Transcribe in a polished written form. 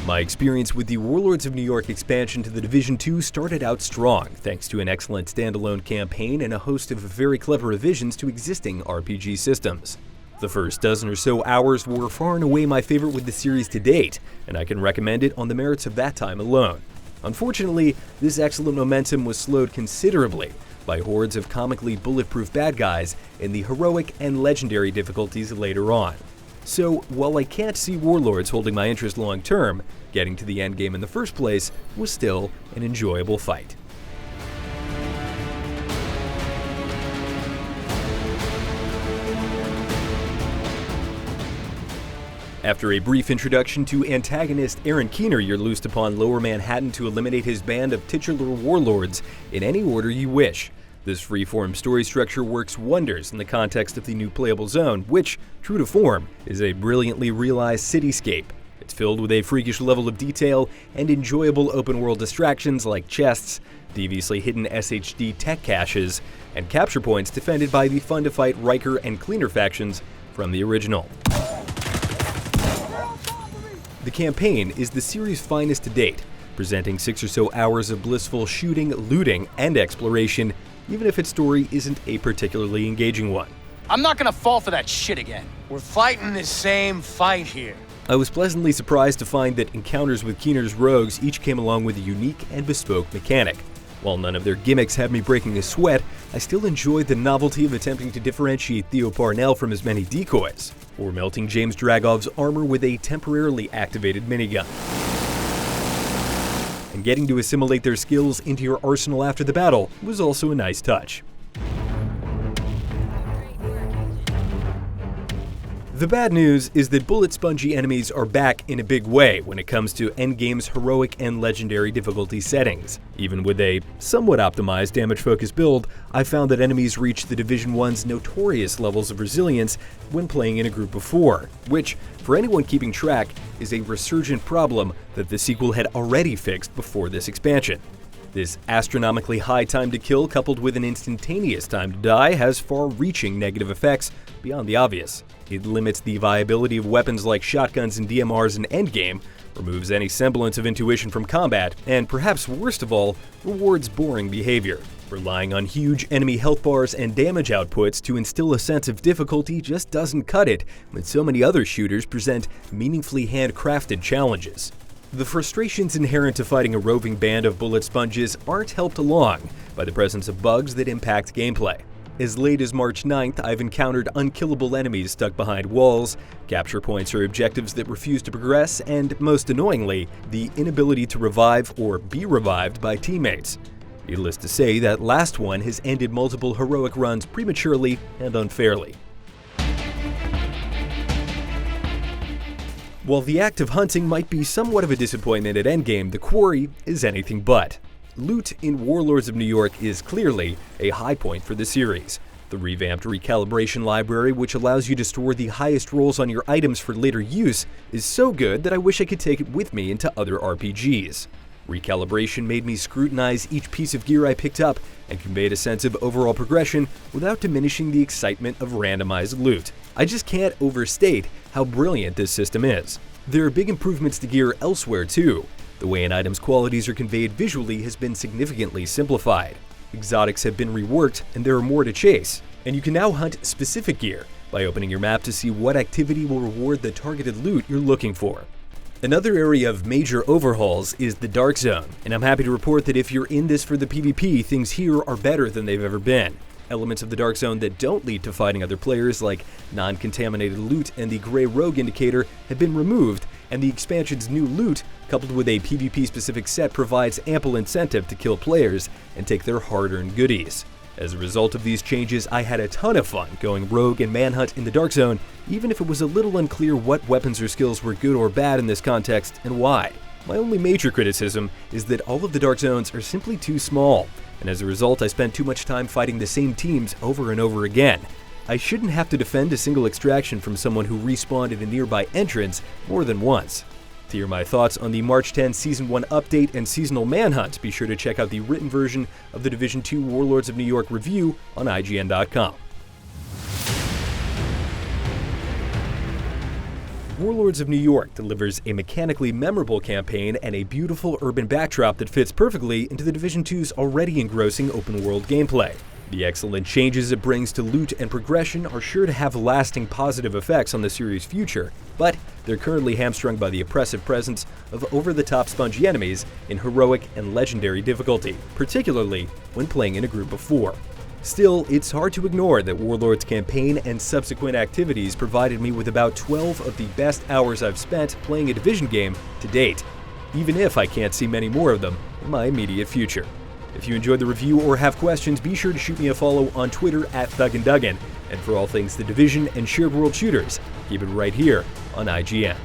My experience with the Warlords of New York expansion to the Division 2 started out strong, thanks to an excellent standalone campaign and a host of very clever revisions to existing RPG systems. The first dozen or so hours were far and away my favorite with the series to date, and I can recommend it on the merits of that time alone. Unfortunately, this excellent momentum was slowed considerably by hordes of comically bulletproof bad guys in the heroic and legendary difficulties later on. So, while I can't see Warlords holding my interest long term, getting to the endgame in the first place was still an enjoyable fight. After a brief introduction to antagonist Aaron Keener, you're loosed upon Lower Manhattan to eliminate his band of titular warlords in any order you wish. This freeform story structure works wonders in the context of the new playable zone, which, true to form, is a brilliantly realized cityscape. It's filled with a freakish level of detail and enjoyable open-world distractions like chests, deviously hidden SHD tech caches, and capture points defended by the fun-to-fight Riker and Cleaner factions from the original. The campaign is the series' finest to date, presenting 6 or so hours of blissful shooting, looting, and exploration, even if its story isn't a particularly engaging one. I'm not gonna fall for that shit again. We're fighting the same fight here. I was pleasantly surprised to find that encounters with Keener's rogues each came along with a unique and bespoke mechanic. While none of their gimmicks had me breaking a sweat, I still enjoyed the novelty of attempting to differentiate Theo Parnell from his many decoys, or melting James Dragov's armor with a temporarily activated minigun. And getting to assimilate their skills into your arsenal after the battle was also a nice touch. The bad news is that bullet-spongy enemies are back in a big way when it comes to Endgame's heroic and legendary difficulty settings. Even with a somewhat optimized damage-focused build, I found that enemies reach the Division 1's notorious levels of resilience when playing in a group of 4, which, for anyone keeping track, is a resurgent problem that the sequel had already fixed before this expansion. This astronomically high time to kill coupled with an instantaneous time to die has far-reaching negative effects beyond the obvious. It limits the viability of weapons like shotguns and DMRs in Endgame, removes any semblance of intuition from combat, and perhaps worst of all, rewards boring behavior. Relying on huge enemy health bars and damage outputs to instill a sense of difficulty just doesn't cut it when so many other shooters present meaningfully handcrafted challenges. The frustrations inherent to fighting a roving band of bullet sponges aren't helped along by the presence of bugs that impact gameplay. As late as March 9th, I've encountered unkillable enemies stuck behind walls, capture points or objectives that refuse to progress, and most annoyingly, the inability to revive or be revived by teammates. Needless to say, that last one has ended multiple heroic runs prematurely and unfairly. While the act of hunting might be somewhat of a disappointment at Endgame, the quarry is anything but. Loot in Warlords of New York is clearly a high point for the series. The revamped recalibration library, which allows you to store the highest rolls on your items for later use, is so good that I wish I could take it with me into other RPGs. Recalibration made me scrutinize each piece of gear I picked up and conveyed a sense of overall progression without diminishing the excitement of randomized loot. I just can't overstate how brilliant this system is. There are big improvements to gear elsewhere too. The way an item's qualities are conveyed visually has been significantly simplified. Exotics have been reworked and there are more to chase. And you can now hunt specific gear by opening your map to see what activity will reward the targeted loot you're looking for. Another area of major overhauls is the Dark Zone, and I'm happy to report that if you're in this for the PvP, things here are better than they've ever been. Elements of the Dark Zone that don't lead to fighting other players, like non-contaminated loot and the Gray Rogue indicator, have been removed, and the expansion's new loot, coupled with a PvP-specific set, provides ample incentive to kill players and take their hard-earned goodies. As a result of these changes, I had a ton of fun going rogue and manhunt in the Dark Zone, even if it was a little unclear what weapons or skills were good or bad in this context and why. My only major criticism is that all of the Dark Zones are simply too small, and as a result I spent too much time fighting the same teams over and over again. I shouldn't have to defend a single extraction from someone who respawned at a nearby entrance more than once. To hear my thoughts on the March 10 Season 1 update and seasonal manhunt, be sure to check out the written version of the Division 2 Warlords of New York review on IGN.com. Warlords of New York delivers a mechanically memorable campaign and a beautiful urban backdrop that fits perfectly into the Division 2's already engrossing open-world gameplay. The excellent changes it brings to loot and progression are sure to have lasting positive effects on the series' future, but they're currently hamstrung by the oppressive presence of over-the-top spongy enemies in heroic and legendary difficulty, particularly when playing in a group of 4. Still, it's hard to ignore that Warlords' campaign and subsequent activities provided me with about 12 of the best hours I've spent playing a Division game to date, even if I can't see many more of them in my immediate future. If you enjoyed the review or have questions, be sure to shoot me a follow on Twitter at Duggan. And for all things The Division and shared world shooters, keep it right here on IGN.